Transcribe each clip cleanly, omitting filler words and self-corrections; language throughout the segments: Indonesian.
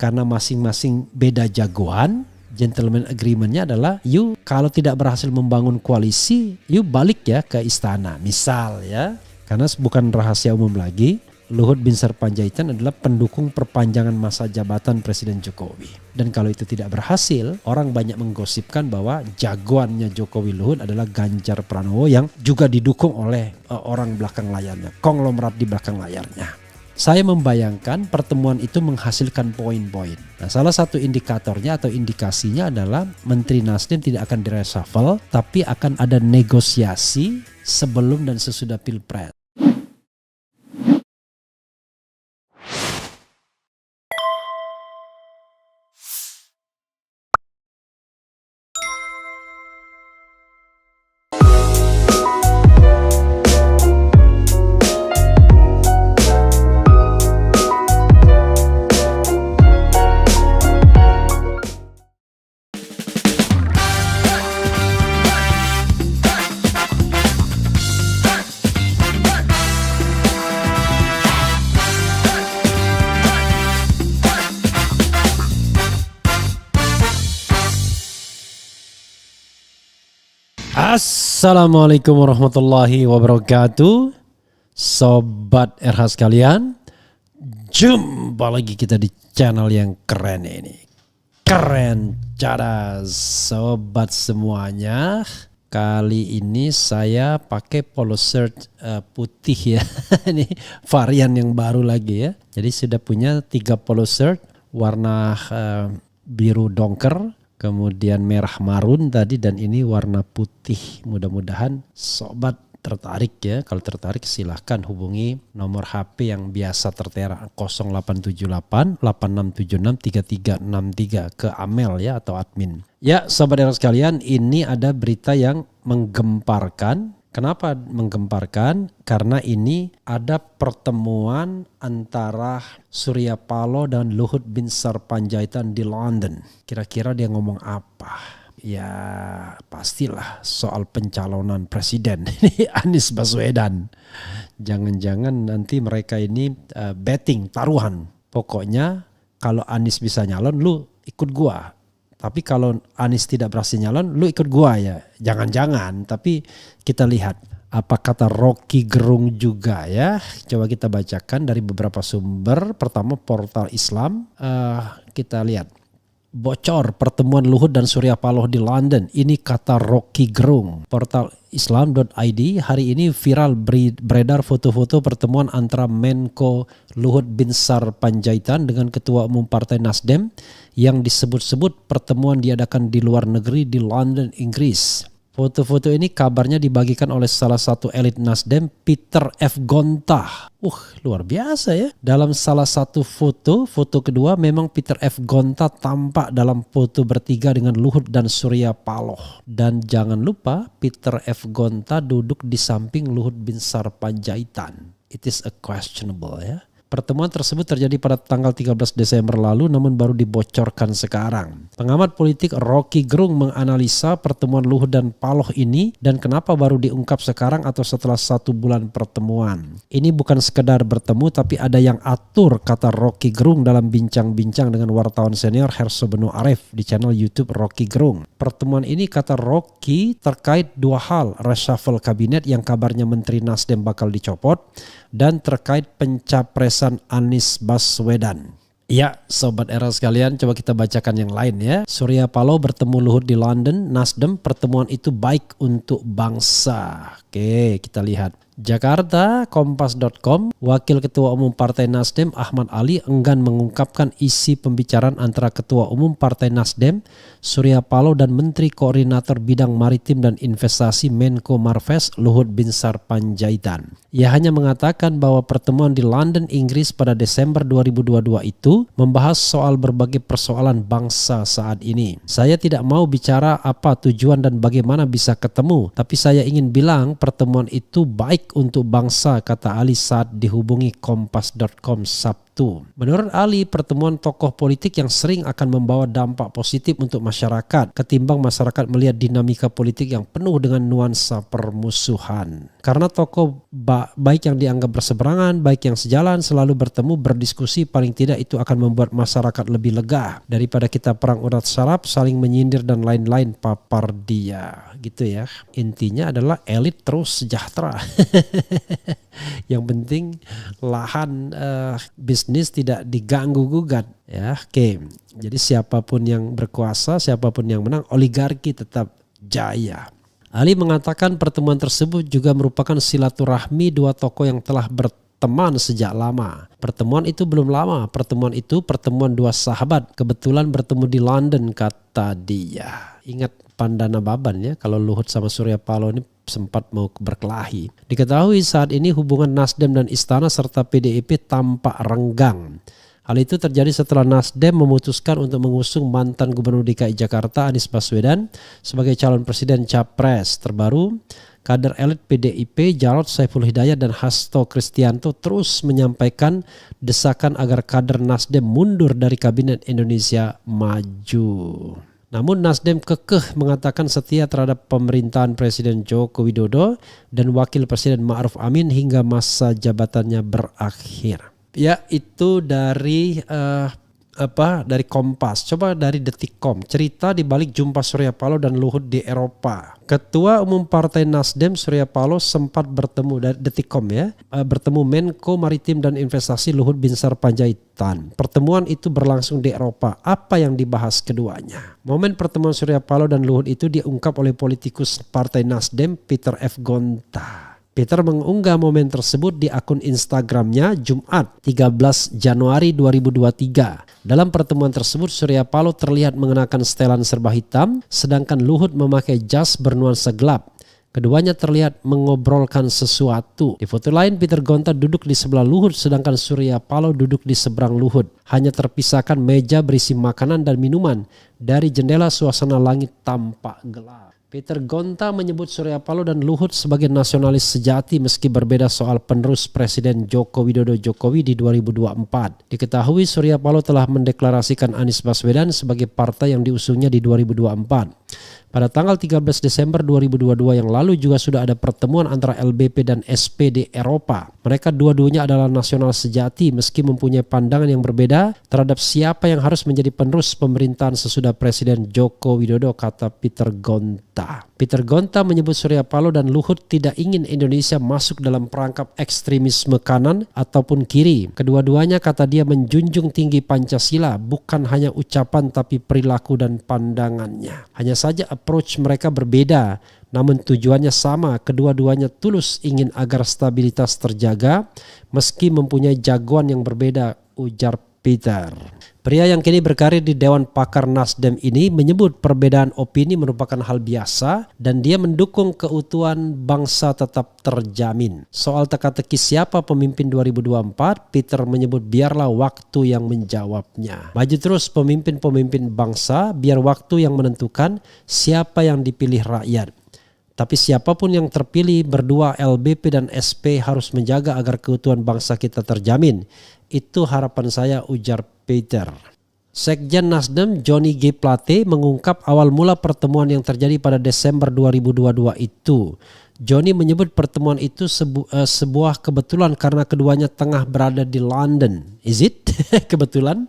karena masing-masing beda jagoan. Gentleman agreement-nya adalah you kalau tidak berhasil membangun koalisi, you balik ya ke istana. Misal ya, karena bukan rahasia umum lagi, Luhut Binsar Panjaitan adalah pendukung perpanjangan masa jabatan Presiden Jokowi. Dan kalau itu tidak berhasil, orang banyak menggosipkan bahwa jagoannya Jokowi Luhut adalah Ganjar Pranowo yang juga didukung oleh orang belakang layarnya, konglomerat di belakang layarnya. Saya membayangkan pertemuan itu menghasilkan poin-poin. Nah, salah satu indikatornya atau indikasinya adalah Menteri Nasdem tidak akan direshuffle, tapi akan ada negosiasi sebelum dan sesudah Pilpres. Assalamualaikum warahmatullahi wabarakatuh. Sobat RH sekalian, jumpa lagi kita di channel yang keren ini. Keren cadas sobat semuanya. Kali ini saya pakai polo shirt putih ya. Ini varian yang baru lagi ya. Jadi sudah punya 3 polo shirt warna biru dongker, kemudian merah marun tadi, dan ini warna putih. Mudah-mudahan sobat tertarik ya. Kalau tertarik silahkan hubungi nomor HP yang biasa tertera 0878 8676 3363 ke Amel ya atau admin. Ya sobat era sekalian, ini ada berita yang menggemparkan. Kenapa menggemparkan? Karena ini ada pertemuan antara Surya Paloh dan Luhut Binsar Panjaitan di London. Kira-kira dia ngomong apa? Ya pastilah soal pencalonan presiden. Ini Anies Baswedan. Jangan-jangan nanti mereka ini betting, taruhan. Pokoknya kalau Anies bisa nyalon, lu ikut gua. Tapi kalau Anies tidak berhasil nyalon, lu ikut gua ya. Jangan-jangan, tapi kita lihat apa kata Rocky Gerung juga ya. Coba kita bacakan dari beberapa sumber. Pertama Portal Islam, kita lihat. Bocor pertemuan Luhut dan Surya Paloh di London. Ini kata Rocky Gerung. Portal Islam.id, hari ini viral beredar foto-foto pertemuan antara Menko Luhut Binsar Panjaitan dengan Ketua Umum Partai Nasdem yang disebut-sebut pertemuan diadakan di luar negeri di London, Inggris. Foto-foto ini kabarnya dibagikan oleh salah satu elit Nasdem, Peter F. Gonta. Luar biasa ya. Dalam salah satu foto kedua memang Peter F. Gonta tampak dalam foto bertiga dengan Luhut dan Surya Paloh. Dan jangan lupa Peter F. Gonta duduk di samping Luhut Binsar Panjaitan. It is a questionable ya. Pertemuan tersebut terjadi pada tanggal 13 Desember lalu namun baru dibocorkan sekarang. Pengamat politik Rocky Gerung menganalisa pertemuan Luhut dan Paloh ini dan kenapa baru diungkap sekarang atau setelah 1 bulan pertemuan. Ini bukan sekedar bertemu tapi ada yang atur, kata Rocky Gerung dalam bincang-bincang dengan wartawan senior Herso Beno Arif di channel YouTube Rocky Gerung. Pertemuan ini, kata Rocky, terkait 2 hal, reshuffle kabinet yang kabarnya Menteri Nasdem bakal dicopot dan terkait pencapresan Anies Baswedan. Ya sobat era sekalian, coba kita bacakan yang lain ya. Surya Paloh bertemu Luhut di London, Nasdem, pertemuan itu baik untuk bangsa. Oke, kita lihat. Jakarta, Kompas.com, Wakil Ketua Umum Partai Nasdem Ahmad Ali enggan mengungkapkan isi pembicaraan antara Ketua Umum Partai Nasdem Surya Paloh dan Menteri Koordinator Bidang Maritim dan Investasi Menko Marves Luhut Binsar Panjaitan. Ia hanya mengatakan bahwa pertemuan di London, Inggris pada Desember 2022 itu membahas soal berbagai persoalan bangsa saat ini. Saya tidak mau bicara apa tujuan dan bagaimana bisa ketemu, tapi saya ingin bilang pertemuan itu baik baik untuk bangsa, kata Ali saat dihubungi Kompas.com Sabtu. Menurut Ali, pertemuan tokoh politik yang sering akan membawa dampak positif untuk masyarakat ketimbang masyarakat melihat dinamika politik yang penuh dengan nuansa permusuhan. Karena tokoh baik yang dianggap berseberangan, baik yang sejalan selalu bertemu berdiskusi, paling tidak itu akan membuat masyarakat lebih lega daripada kita perang urat saraf, saling menyindir dan lain-lain, papar dia. Gitu ya. Intinya adalah elit terus sejahtera. Yang penting lahan bisnis tidak diganggu gugat ya. Oke. Jadi siapapun yang berkuasa, siapapun yang menang, oligarki tetap jaya. Ali mengatakan pertemuan tersebut juga merupakan silaturahmi dua tokoh yang telah berteman sejak lama. Pertemuan itu belum lama, pertemuan itu pertemuan dua sahabat, kebetulan bertemu di London, kata dia. Ingat Pandana Baban ya, kalau Luhut sama Surya Paloh ini sempat mau berkelahi. Diketahui saat ini hubungan Nasdem dan Istana serta PDIP tampak renggang. Hal itu terjadi setelah Nasdem memutuskan untuk mengusung mantan Gubernur DKI Jakarta Anies Baswedan sebagai calon presiden capres terbaru. Kader elit PDIP Jarod Saiful Hidayat dan Hasto Kristianto terus menyampaikan desakan agar kader Nasdem mundur dari Kabinet Indonesia Maju. Namun Nasdem kekeh mengatakan setia terhadap pemerintahan Presiden Joko Widodo dan Wakil Presiden Ma'ruf Amin hingga masa jabatannya berakhir. Ya, itu dari dari Kompas. Coba dari Detikcom, cerita di balik jumpa Surya Paloh dan Luhut di Eropa. Ketua Umum Partai Nasdem Surya Paloh sempat bertemu, dari Detikcom ya, bertemu Menko Maritim dan Investasi Luhut Binsar Panjaitan. Pertemuan itu berlangsung di Eropa. Apa yang dibahas keduanya? Momen pertemuan Surya Paloh dan Luhut itu diungkap oleh politikus Partai Nasdem Peter F. Gonta. Peter mengunggah momen tersebut di akun Instagramnya Jumat 13 Januari 2023. Dalam pertemuan tersebut Surya Paloh terlihat mengenakan setelan serba hitam, sedangkan Luhut memakai jas bernuansa gelap. Keduanya terlihat mengobrolkan sesuatu. Di foto lain Peter Gonta duduk di sebelah Luhut, sedangkan Surya Paloh duduk di seberang Luhut. Hanya terpisahkan meja berisi makanan dan minuman. Dari jendela suasana langit tampak gelap. Peter Gonta menyebut Surya Paloh dan Luhut sebagai nasionalis sejati meski berbeda soal penerus Presiden Joko Widodo Jokowi di 2024. Diketahui Surya Paloh telah mendeklarasikan Anies Baswedan sebagai partai yang diusungnya di 2024. Pada tanggal 13 Desember 2022 yang lalu juga sudah ada pertemuan antara LBP dan SPD Eropa. Mereka dua-duanya adalah nasional sejati meski mempunyai pandangan yang berbeda terhadap siapa yang harus menjadi penerus pemerintahan sesudah Presiden Joko Widodo, kata Peter Gonta. Peter Gonta menyebut Surya Paloh dan Luhut tidak ingin Indonesia masuk dalam perangkap ekstremisme kanan ataupun kiri. Kedua-duanya, kata dia, menjunjung tinggi Pancasila, bukan hanya ucapan tapi perilaku dan pandangannya. Hanya saja approach mereka berbeda, namun tujuannya sama. Kedua-duanya tulus ingin agar stabilitas terjaga meski mempunyai jagoan yang berbeda, ujar Peter. Pria yang kini berkarir di Dewan Pakar Nasdem ini menyebut perbedaan opini merupakan hal biasa dan dia mendukung keutuhan bangsa tetap terjamin. Soal teka-teki siapa pemimpin 2024, Peter menyebut biarlah waktu yang menjawabnya. Maju terus pemimpin-pemimpin bangsa, biar waktu yang menentukan siapa yang dipilih rakyat. Tapi siapapun yang terpilih, berdua LBP dan SP harus menjaga agar keutuhan bangsa kita terjamin. Itu harapan saya, ujar Peter. Sekjen Nasdem Johnny G. Plate mengungkap awal mula pertemuan yang terjadi pada Desember 2022 itu. Johnny menyebut pertemuan itu sebuah kebetulan karena keduanya tengah berada di London. Is it? Kebetulan?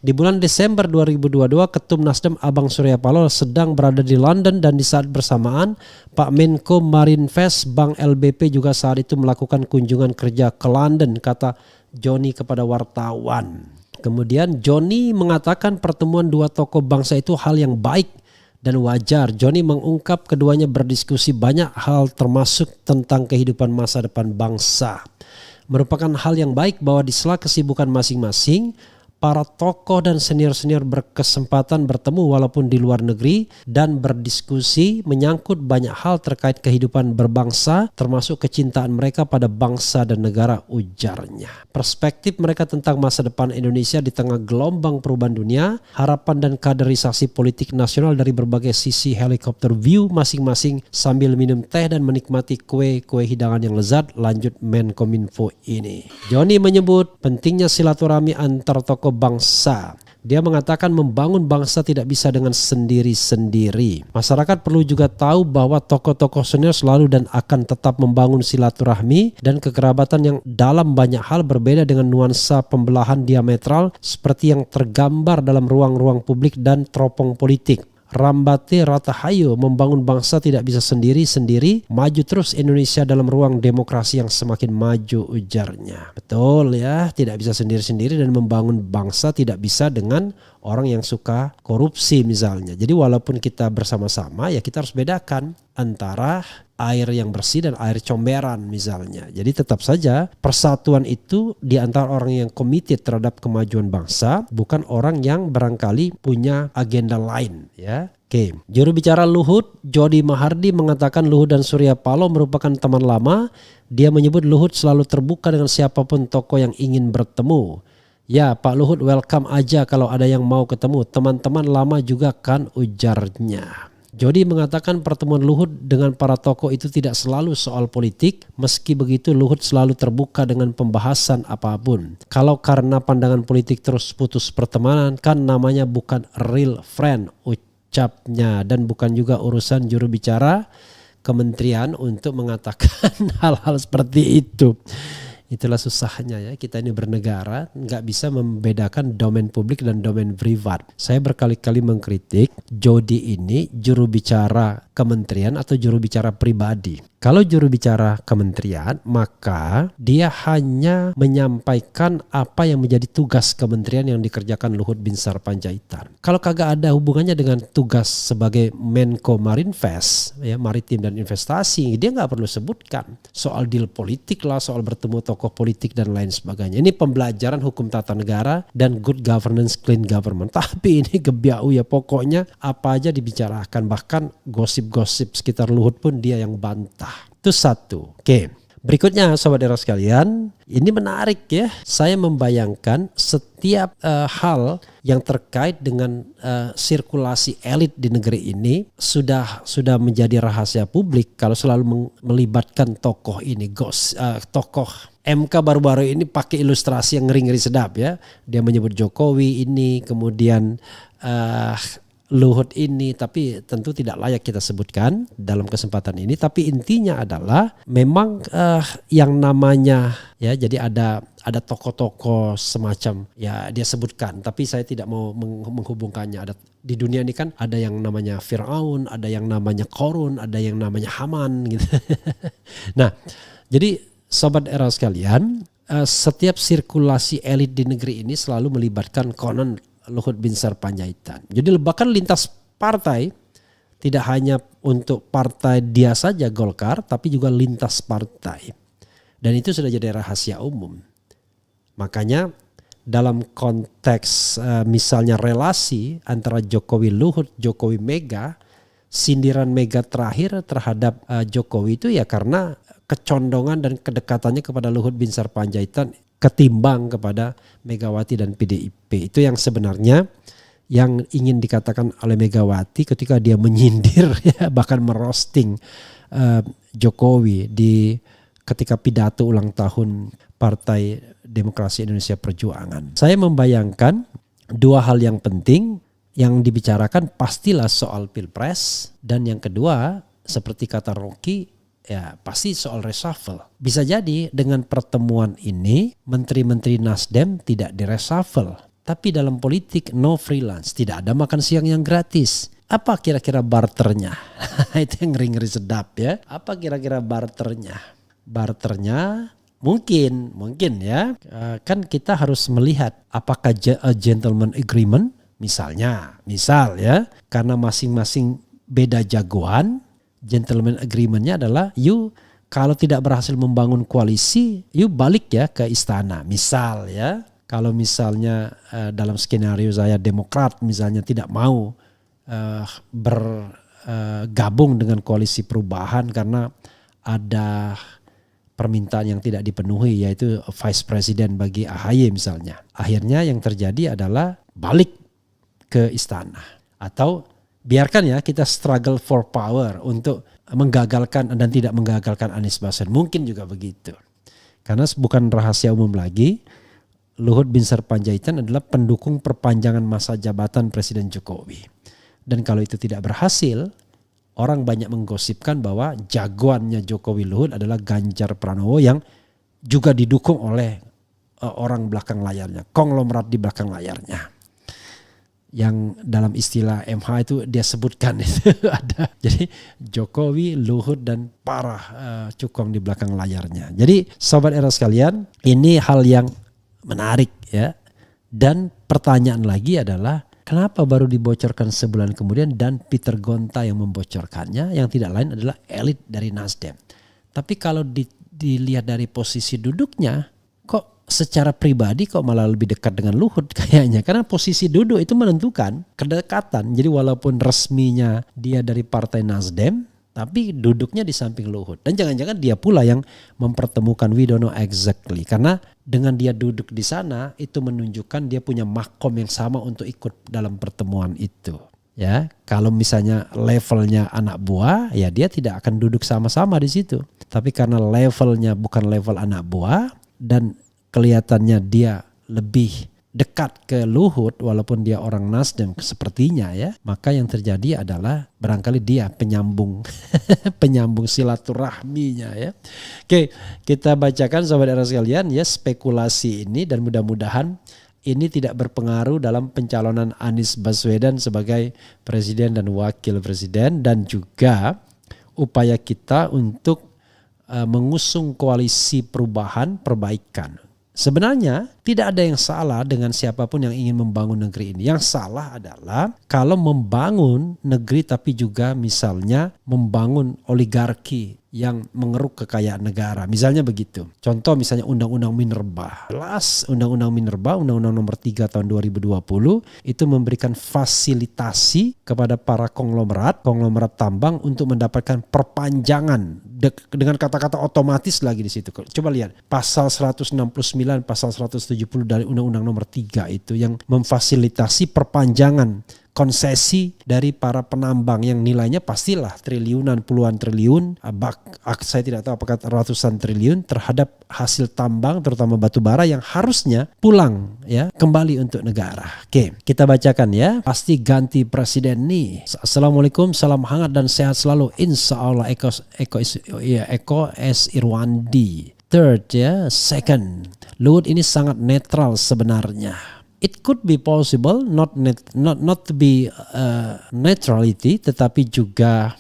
Di bulan Desember 2022, Ketum Nasdem Abang Surya Paloh sedang berada di London dan di saat bersamaan Pak Menko Marinvest Bank LBP juga saat itu melakukan kunjungan kerja ke London, kata Johnny kepada wartawan. Kemudian Johnny mengatakan pertemuan dua tokoh bangsa itu hal yang baik dan wajar. Johnny mengungkap keduanya berdiskusi banyak hal termasuk tentang kehidupan masa depan bangsa. Merupakan hal yang baik bahwa di sela kesibukan masing-masing, para tokoh dan senior-senior berkesempatan bertemu walaupun di luar negeri dan berdiskusi menyangkut banyak hal terkait kehidupan berbangsa termasuk kecintaan mereka pada bangsa dan negara, ujarnya. Perspektif mereka tentang masa depan Indonesia di tengah gelombang perubahan dunia, harapan dan kaderisasi politik nasional dari berbagai sisi helikopter view masing-masing sambil minum teh dan menikmati kue-kue hidangan yang lezat, lanjut Menkominfo ini. Joni menyebut pentingnya silaturahmi antar tokoh bangsa. Dia mengatakan membangun bangsa tidak bisa dengan sendiri-sendiri. Masyarakat perlu juga tahu bahwa tokoh-tokoh senior selalu dan akan tetap membangun silaturahmi dan kekerabatan yang dalam banyak hal berbeda dengan nuansa pembelahan diametral seperti yang tergambar dalam ruang-ruang publik dan teropong politik. Rambate Ratahayo, membangun bangsa tidak bisa sendiri-sendiri, maju terus Indonesia dalam ruang demokrasi yang semakin maju, ujarnya. Betul ya, tidak bisa sendiri-sendiri dan membangun bangsa tidak bisa dengan orang yang suka korupsi misalnya. Jadi walaupun kita bersama-sama ya kita harus bedakan antara air yang bersih dan air comberan misalnya. Jadi tetap saja persatuan itu di antara orang yang committed terhadap kemajuan bangsa, bukan orang yang barangkali punya agenda lain ya. Oke. Juru bicara Luhut, Jody Mahardi, mengatakan Luhut dan Surya Paloh merupakan teman lama. Dia menyebut Luhut selalu terbuka dengan siapapun tokoh yang ingin bertemu. Ya Pak Luhut, welcome aja kalau ada yang mau ketemu. Teman-teman lama juga kan, ujarnya. Jody mengatakan pertemuan Luhut dengan para tokoh itu tidak selalu soal politik. Meski begitu Luhut selalu terbuka dengan pembahasan apapun. Kalau karena pandangan politik terus putus pertemanan, kan namanya bukan real friend, ucapnya. Dan bukan juga urusan juru bicara kementerian untuk mengatakan hal-hal seperti itu. Itulah susahnya ya, kita ini bernegara nggak bisa membedakan domain publik dan domain privat. Saya berkali-kali mengkritik Jody ini juru bicara kementerian atau juru bicara pribadi. Kalau juru bicara kementerian, maka dia hanya menyampaikan apa yang menjadi tugas kementerian yang dikerjakan Luhut Binsar Panjaitan. Kalau kagak ada hubungannya dengan tugas sebagai Menko Marinvest, ya, Maritim dan Investasi, dia nggak perlu sebutkan soal deal politik lah, soal bertemu tokoh politik dan lain sebagainya. Ini pembelajaran hukum tata negara dan good governance, clean government. Tapi ini gebiau ya, pokoknya apa aja dibicarakan, bahkan gosip-gosip sekitar Luhut pun dia yang bantah. Itu satu. Oke. Berikutnya sobat era sekalian, ini menarik ya. Saya membayangkan setiap hal yang terkait dengan sirkulasi elit di negeri ini sudah menjadi rahasia publik kalau selalu melibatkan tokoh ini. Tokoh MK baru-baru ini pakai ilustrasi yang ngeri-ngeri sedap ya. Dia menyebut Jokowi ini, kemudian Luhut ini, tapi tentu tidak layak kita sebutkan dalam kesempatan ini. Tapi intinya adalah memang yang namanya ya, jadi ada tokoh-tokoh semacam ya dia sebutkan, tapi saya tidak mau menghubungkannya. Ada di dunia ini kan ada yang namanya Firaun, ada yang namanya Korun, ada yang namanya Haman gitu. Nah, jadi sobat era sekalian, setiap sirkulasi elit di negeri ini selalu melibatkan konon Luhut Binsar Panjaitan. Jadi bahkan lintas partai, tidak hanya untuk partai dia saja Golkar, tapi juga lintas partai. Dan itu sudah jadi rahasia umum. Makanya dalam konteks misalnya relasi antara Jokowi Luhut, Jokowi Mega, sindiran Mega terakhir terhadap Jokowi itu ya karena kecondongan dan kedekatannya kepada Luhut Binsar Panjaitan ketimbang kepada Megawati dan PDIP. Itu yang sebenarnya yang ingin dikatakan oleh Megawati ketika dia menyindir ya, bahkan merosting Jokowi ketika pidato ulang tahun Partai Demokrasi Indonesia Perjuangan. Saya membayangkan dua hal yang penting yang dibicarakan pastilah soal Pilpres, dan yang kedua seperti kata Rocky, ya pasti soal reshuffle. Bisa jadi dengan pertemuan ini menteri-menteri Nasdem tidak direshuffle. Tapi dalam politik no freelance, tidak ada makan siang yang gratis. Apa kira-kira barternya? Itu yang ngeri-ngeri sedap ya. Apa kira-kira barternya? Barternya mungkin ya. Kan kita harus melihat apakah a gentleman agreement misal ya. Karena masing-masing beda jagoan. Gentleman agreement-nya adalah you kalau tidak berhasil membangun koalisi, you balik ya ke istana. Misal ya, kalau misalnya dalam skenario saya Demokrat misalnya tidak mau bergabung dengan koalisi perubahan karena ada permintaan yang tidak dipenuhi, yaitu vice president bagi AHY misalnya. Akhirnya yang terjadi adalah balik ke istana. Atau biarkan ya kita struggle for power untuk menggagalkan dan tidak menggagalkan Anies Baswedan. Mungkin juga begitu. Karena bukan rahasia umum lagi, Luhut Binsar Panjaitan adalah pendukung perpanjangan masa jabatan Presiden Jokowi. Dan kalau itu tidak berhasil, orang banyak menggosipkan bahwa jagoannya Jokowi Luhut adalah Ganjar Pranowo yang juga didukung oleh orang belakang layarnya, konglomerat di belakang layarnya. Yang dalam istilah MH itu dia sebutkan itu ada. Jadi Jokowi, Luhut dan para cukong di belakang layarnya. Jadi sobat era sekalian, ini hal yang menarik ya. Dan pertanyaan lagi adalah kenapa baru dibocorkan sebulan kemudian dan Peter Gonta yang membocorkannya, yang tidak lain adalah elit dari Nasdem. Tapi kalau dilihat dari posisi duduknya, kok secara pribadi kok malah lebih dekat dengan Luhut kayaknya. Karena posisi duduk itu menentukan kedekatan. Jadi walaupun resminya dia dari partai Nasdem, tapi duduknya di samping Luhut. Dan jangan-jangan dia pula yang mempertemukan, we don't know exactly. Karena dengan dia duduk di sana itu menunjukkan dia punya makom yang sama untuk ikut dalam pertemuan itu. Ya, kalau misalnya levelnya anak buah, ya dia tidak akan duduk sama-sama di situ. Tapi karena levelnya bukan level anak buah dan kelihatannya dia lebih dekat ke Luhut walaupun dia orang Nasdem sepertinya ya, maka yang terjadi adalah barangkali dia penyambung penyambung silaturahminya ya. Oke, kita bacakan sobat era sekalian ya spekulasi ini dan mudah-mudahan ini tidak berpengaruh dalam pencalonan Anies Baswedan sebagai presiden dan wakil presiden dan juga upaya kita untuk mengusung koalisi perubahan perbaikan. Sebenarnya tidak ada yang salah dengan siapapun yang ingin membangun negeri ini. Yang salah adalah kalau membangun negeri tapi juga misalnya membangun oligarki yang mengeruk kekayaan negara. Misalnya begitu. Contoh misalnya Undang-Undang Minerba. Jelas Undang-Undang Minerba, Undang-Undang nomor 3 tahun 2020 itu memberikan fasilitasi kepada para konglomerat tambang untuk mendapatkan perpanjangan dengan kata-kata otomatis lagi di situ. Coba lihat pasal 169, pasal 170 dari Undang-Undang nomor 3 itu yang memfasilitasi perpanjangan konsesi dari para penambang yang nilainya pastilah triliunan, puluhan triliun, saya tidak tahu apakah ratusan triliun terhadap hasil tambang terutama batu bara yang harusnya pulang ya kembali untuk negara. Oke, kita bacakan ya. Pasti ganti presiden nih. Assalamualaikum, salam hangat dan sehat selalu. Insya Allah Eko S. Irwandi. Third ya, second. Luhut ini sangat netral sebenarnya. It could be possible not to be neutrality, tetapi juga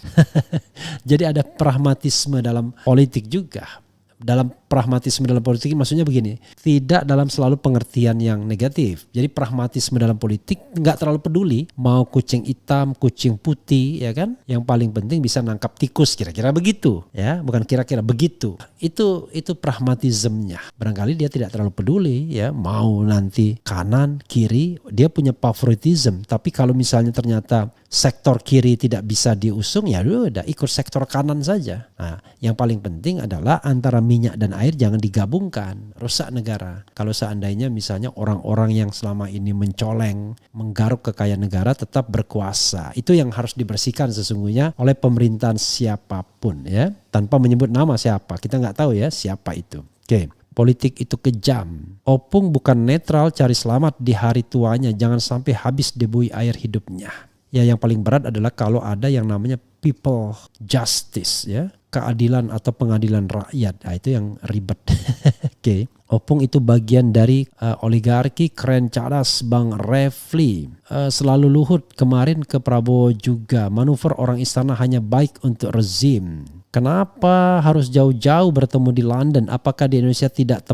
jadi ada pragmatisme dalam politik juga. Dalam pragmatisme dalam politik maksudnya begini, tidak dalam selalu pengertian yang negatif. Jadi pragmatisme dalam politik nggak terlalu peduli mau kucing hitam, kucing putih, ya kan? Yang paling penting bisa nangkap tikus, kira-kira begitu, ya, bukan kira-kira begitu. Itu pragmatismenya. Barangkali dia tidak terlalu peduli, ya, mau nanti kanan, kiri, dia punya favoritism. Tapi kalau misalnya ternyata sektor kiri tidak bisa diusung, ya udah ikut sektor kanan saja. Nah, yang paling penting adalah antara minyak dan air jangan digabungkan, rusak negara. Kalau seandainya misalnya orang-orang yang selama ini mencoleng, menggaruk kekayaan negara tetap berkuasa, itu yang harus dibersihkan sesungguhnya oleh pemerintahan siapapun ya, tanpa menyebut nama siapa, kita nggak tahu ya siapa itu. Oke. Politik itu kejam. Opung bukan netral cari selamat di hari tuanya, jangan sampai habis debui air hidupnya. Ya, yang paling berat adalah kalau ada yang namanya people justice ya, keadilan atau pengadilan rakyat. Nah, itu yang ribet. Oke. Opung itu bagian dari oligarki keren cadas Bang Refli. Selalu Luhut kemarin ke Prabowo juga. Manuver orang istana hanya baik untuk rezim. Kenapa harus jauh-jauh bertemu di London? Apakah di Indonesia tidak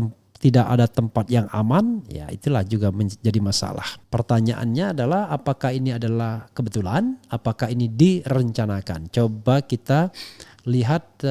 ada tempat yang aman? Ya, itulah juga menjadi masalah. Pertanyaannya adalah apakah ini adalah kebetulan? Apakah ini direncanakan? Coba kita lihat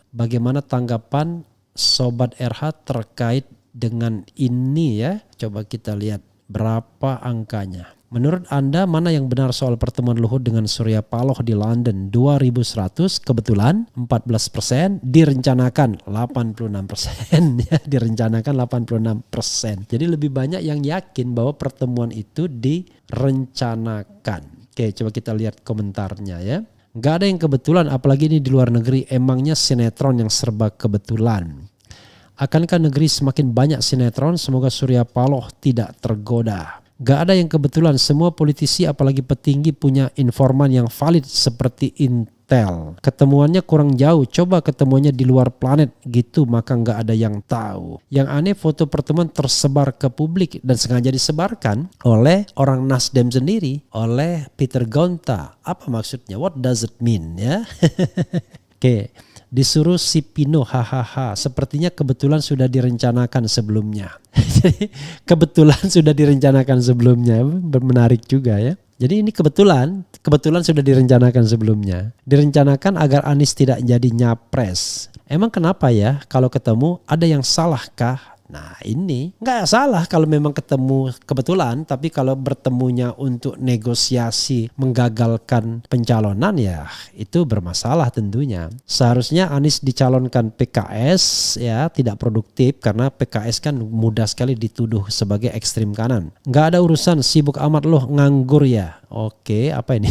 bagaimana tanggapan Sobat RH terkait dengan ini ya. Coba kita lihat berapa angkanya. Menurut Anda mana yang benar soal pertemuan Luhut dengan Surya Paloh di London? 2100 kebetulan 14%, direncanakan 86% ya, direncanakan 86%. Jadi lebih banyak yang yakin bahwa pertemuan itu direncanakan. Oke, coba kita lihat komentarnya ya. Nggak ada yang kebetulan, apalagi ini di luar negeri. Emangnya sinetron yang serba kebetulan. Akankah negeri semakin banyak sinetron? Semoga Surya Paloh tidak tergoda. Gak ada yang kebetulan, semua politisi apalagi petinggi punya informan yang valid seperti Intel. Ketemuannya kurang jauh, coba ketemuannya di luar planet gitu, maka gak ada yang tahu. Yang aneh foto pertemuan tersebar ke publik dan sengaja disebarkan oleh orang Nasdem sendiri, oleh Peter Gonta. Apa maksudnya? What does it mean ya? Oke. Disuruh si Pino, hahaha. Sepertinya kebetulan sudah direncanakan sebelumnya. Jadi kebetulan sudah direncanakan sebelumnya. Menarik juga ya. Jadi ini kebetulan sudah direncanakan sebelumnya. Direncanakan agar Anies tidak jadi nyapres. Emang kenapa ya kalau ketemu ada yang salahkah? Nah ini nggak salah kalau memang ketemu kebetulan, tapi kalau bertemunya untuk negosiasi menggagalkan pencalonan ya itu bermasalah tentunya. Seharusnya Anies dicalonkan PKS ya, tidak produktif karena PKS kan mudah sekali dituduh sebagai ekstrim kanan. Nggak ada urusan, sibuk amat loh, nganggur ya. Oke, apa ini?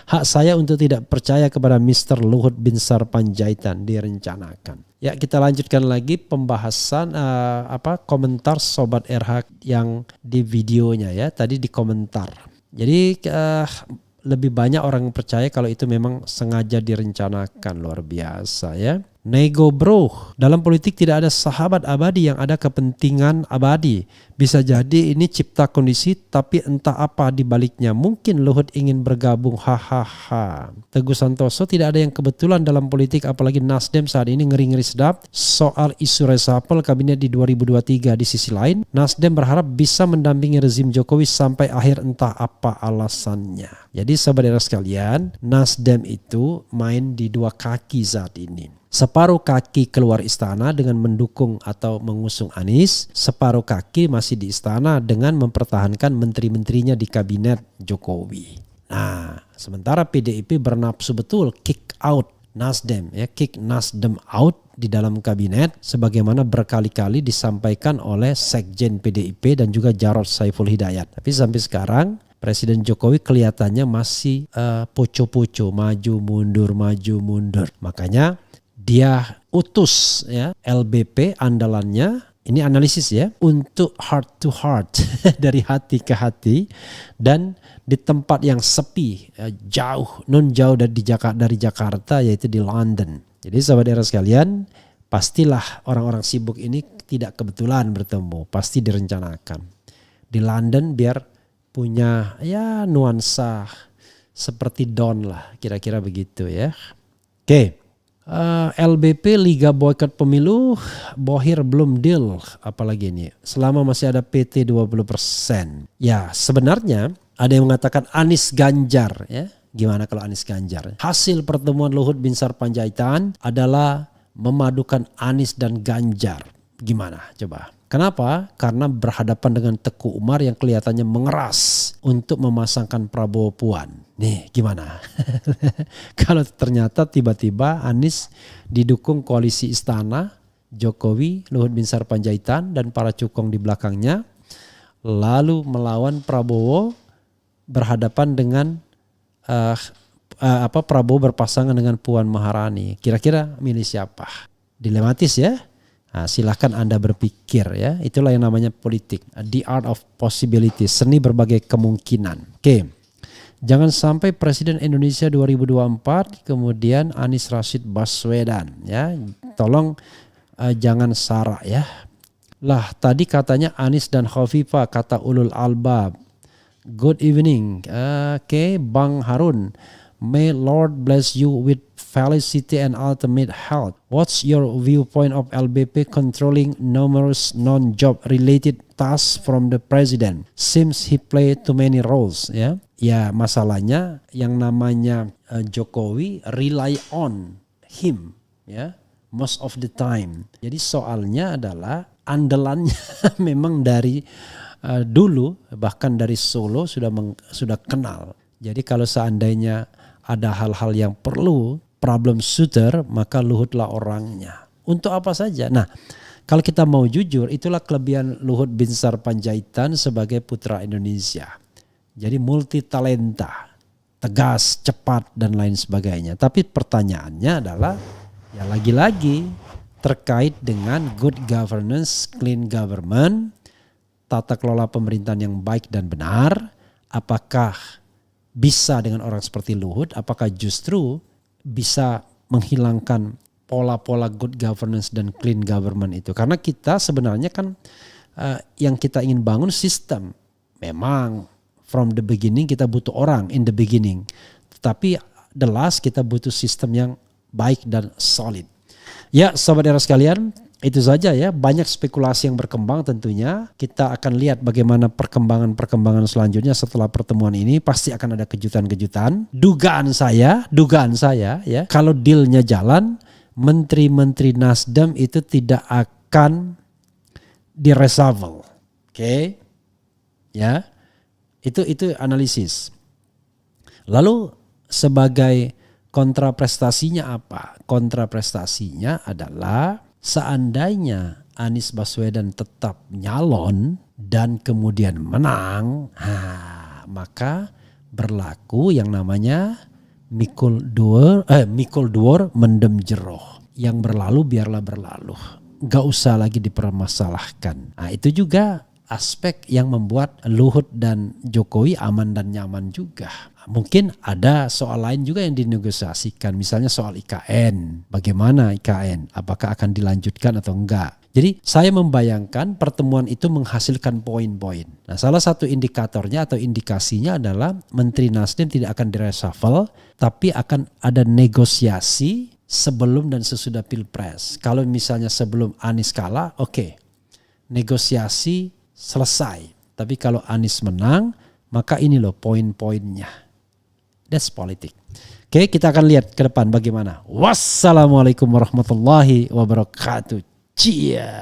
Hak saya untuk tidak percaya kepada Mr. Luhut Binsar Panjaitan direncanakan. Ya, kita lanjutkan lagi pembahasan komentar Sobat RH yang di videonya ya, tadi di komentar. Jadi lebih banyak orang percaya kalau itu memang sengaja direncanakan, luar biasa ya. Nego bro, dalam politik tidak ada sahabat abadi, yang ada kepentingan abadi. Bisa jadi ini cipta kondisi, tapi entah apa di baliknya. Mungkin Luhut ingin bergabung, hahaha. Teguh Santoso, tidak ada yang kebetulan dalam politik, apalagi Nasdem saat ini ngeri-ngeri sedap soal isu reshuffle kabinet di 2023. Di sisi lain, Nasdem berharap bisa mendampingi rezim Jokowi sampai akhir, entah apa alasannya. Jadi sahabat sekalian, Nasdem itu main di dua kaki saat ini. Separuh kaki keluar istana dengan mendukung atau mengusung Anies, separuh kaki masih di istana dengan mempertahankan menteri-menterinya di kabinet Jokowi. Nah, sementara PDIP bernafsu betul kick out Nasdem ya, kick Nasdem out di dalam kabinet sebagaimana berkali-kali disampaikan oleh Sekjen PDIP dan juga Jarod Saiful Hidayat. Tapi sampai sekarang Presiden Jokowi kelihatannya masih poco-poco, maju mundur. Makanya dia utus ya LBP andalannya, ini analisis ya, untuk heart to heart dari hati ke hati dan di tempat yang sepi, jauh dari Jakarta, yaitu di London. Jadi sahabat era sekalian, pastilah orang-orang sibuk ini tidak kebetulan bertemu, pasti direncanakan. Di London biar punya ya nuansa seperti Don lah, kira-kira begitu ya. Oke. LBP Liga Boykot Pemilu, Bohir belum deal, apalagi ini selama masih ada PT 20%. Ya sebenarnya ada yang mengatakan Anies Ganjar ya. Gimana kalau Anies Ganjar? Hasil pertemuan Luhut Binsar Panjaitan adalah memadukan Anies dan Ganjar. Gimana coba? Kenapa? Karena berhadapan dengan Teguh Umar yang kelihatannya mengeras untuk memasangkan Prabowo Puan. Nih gimana? Kalau ternyata tiba-tiba Anies didukung koalisi istana, Jokowi, Luhut Binsar Panjaitan dan para cukong di belakangnya, lalu melawan Prabowo berhadapan dengan Prabowo berpasangan dengan Puan Maharani. Kira-kira milih siapa? Dilematis ya. Nah, silahkan Anda berpikir ya. Itulah yang namanya politik. The art of possibility, seni berbagai kemungkinan. Oke. Jangan sampai Presiden Indonesia 2024 kemudian Anies Rashid Baswedan ya. Tolong jangan sara ya. Lah tadi katanya Anies dan Khofifah, kata ulul albab. Good evening. Oke, Bang Harun. May Lord bless you with felicity and ultimate health. What's your viewpoint of LBP controlling numerous non-job related tasks from the president? Seems he play too many roles ya. Ya masalahnya yang namanya Jokowi rely on him ya most of the time. Jadi soalnya adalah andalannya memang dari dulu, bahkan dari Solo sudah kenal. Jadi kalau seandainya ada hal-hal yang perlu problem shooter, maka Luhutlah orangnya. Untuk apa saja. Nah, kalau kita mau jujur, itulah kelebihan Luhut Binsar Panjaitan sebagai putra Indonesia. Jadi multi talenta, tegas, cepat dan lain sebagainya. Tapi pertanyaannya adalah ya lagi-lagi terkait dengan good governance, clean government, tata kelola pemerintahan yang baik dan benar. Apakah bisa dengan orang seperti Luhut? Apakah justru bisa menghilangkan pola-pola good governance dan clean government itu? Karena kita sebenarnya kan yang kita ingin bangun sistem. Memang from the beginning kita butuh orang in the beginning. Tetapi the last kita butuh sistem yang baik dan solid. Ya sobat era sekalian, itu saja ya. Banyak spekulasi yang berkembang tentunya. Kita akan lihat bagaimana perkembangan selanjutnya setelah pertemuan ini. Pasti akan ada kejutan-kejutan. Dugaan saya ya, kalau dealnya jalan, menteri-menteri Nasdem itu tidak akan direshuffle. Oke. Ya. Itu analisis. Lalu sebagai kontraprestasinya apa? Kontraprestasinya adalah seandainya Anies Baswedan tetap nyalon dan kemudian menang, maka berlaku yang namanya mikul duor mendem jeroh. Yang berlalu biarlah berlalu. Gak usah lagi dipermasalahkan. Nah, itu juga aspek yang membuat Luhut dan Jokowi aman dan nyaman juga. Mungkin ada soal lain juga yang dinegosiasikan, misalnya soal IKN. Bagaimana IKN? Apakah akan dilanjutkan atau enggak? Jadi saya membayangkan pertemuan itu menghasilkan poin-poin. Nah, salah satu indikatornya atau indikasinya adalah Menteri Nasdem tidak akan direshuffle, tapi akan ada negosiasi sebelum dan sesudah Pilpres. Kalau misalnya sebelum Anies kalah, oke, negosiasi selesai. Tapi kalau Anies menang, maka ini loh poin-poinnya. That's politik. Oke, kita akan lihat ke depan bagaimana. Wassalamualaikum warahmatullahi wabarakatuh. Cia.